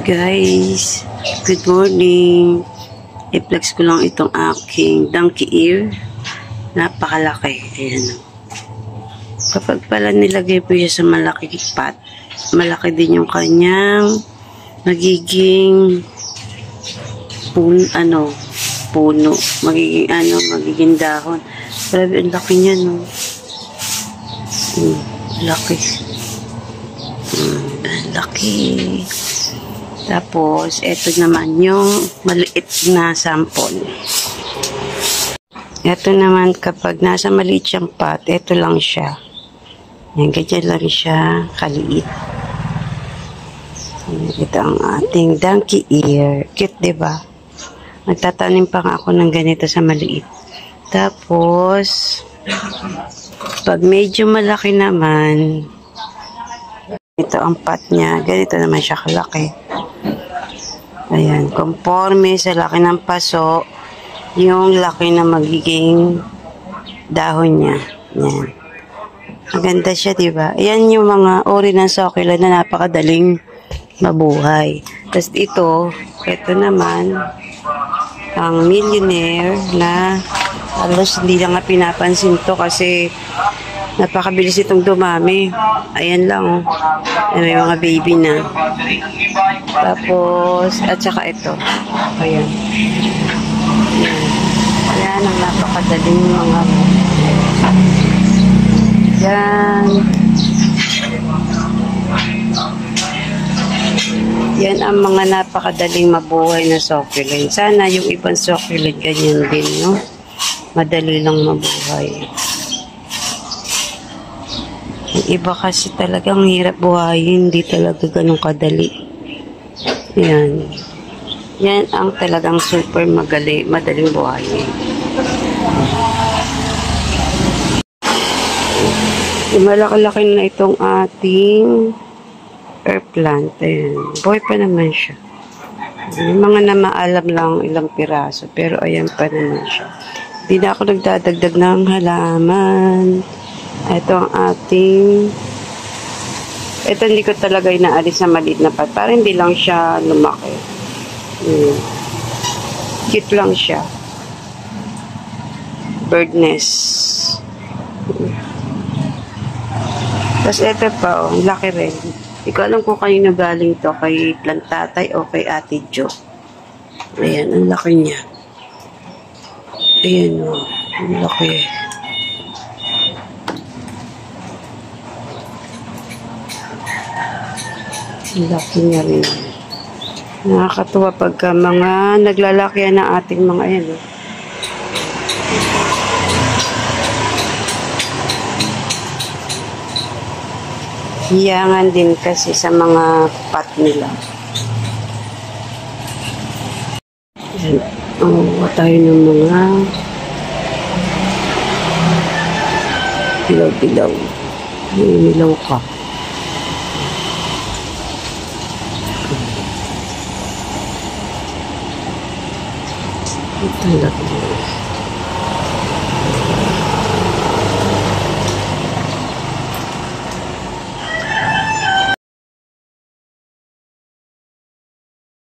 Guys, good morning. I-flex ko lang itong aking donkey ear. Napakalaki. Ayan. Kapag pala nilagay po siya sa malaki pot, malaki din yung kanyang magiging puno. Magiging dahon. Grabe, ang laki niya, no? Laki. Ang laki. Tapos, ito naman yung maliit na sample. Ito naman, kapag nasa maliit siyang pot, ito lang siya. Yan, ganyan lang siya, kaliit. Ito ang ating donkey ear. Cute, diba? Magtatanim pa nga ako ng ganito sa maliit. Tapos, pag medyo malaki naman, ito ang pot niya. Ganito naman siya kalaki. Ayan, conforme sa laki ng paso, yung laki na magiging dahon niya. Ayan. Maganda siya, diba? Ayan yung mga uri ng succulent na napakadaling mabuhay. Tapos ito naman, ang millionaire na halos hindi lang nga pinapansin to kasi napakabilis itong dumami. Ayan lang, oh. May mga baby na. Tapos, at saka ito. Ayan. Ayan ang napakadaling mga yan. Yan ang mga napakadaling mabuhay na succulent. Sana yung ibang succulent ganyan din, no? Madali lang mabuhay. Yung iba kasi talagang hirap buhayin, hindi talaga ganun kadali. Yan. Yan ang talagang super madaling buhayin. Malaki-laki na itong ating air plant. Ayan. Buhay pa naman siya. Yung mga namaalam lang ilang piraso, pero ayan pa naman siya. Hindi na ako nagdadagdag ng halaman. Ito ang ating, ito hindi ko talaga inaalis na maliit na pot. Parang hindi lang siya lumaki. Cute lang siya. Bird nest. Tapos ito pa, laki rin. Hindi ko alam kung kanino galing to, kay Plantatay o kay Ate Jo. Ayan, ang laki niya. Ayan, o. Ang laki. Laki niya rin. Nakakatuwa pagka mga naglalaki ng ating mga ayan. Hiyangan din kasi sa mga pot nila. Tayo ng mga pilaw-pilaw. Milaw ka. Ito lang.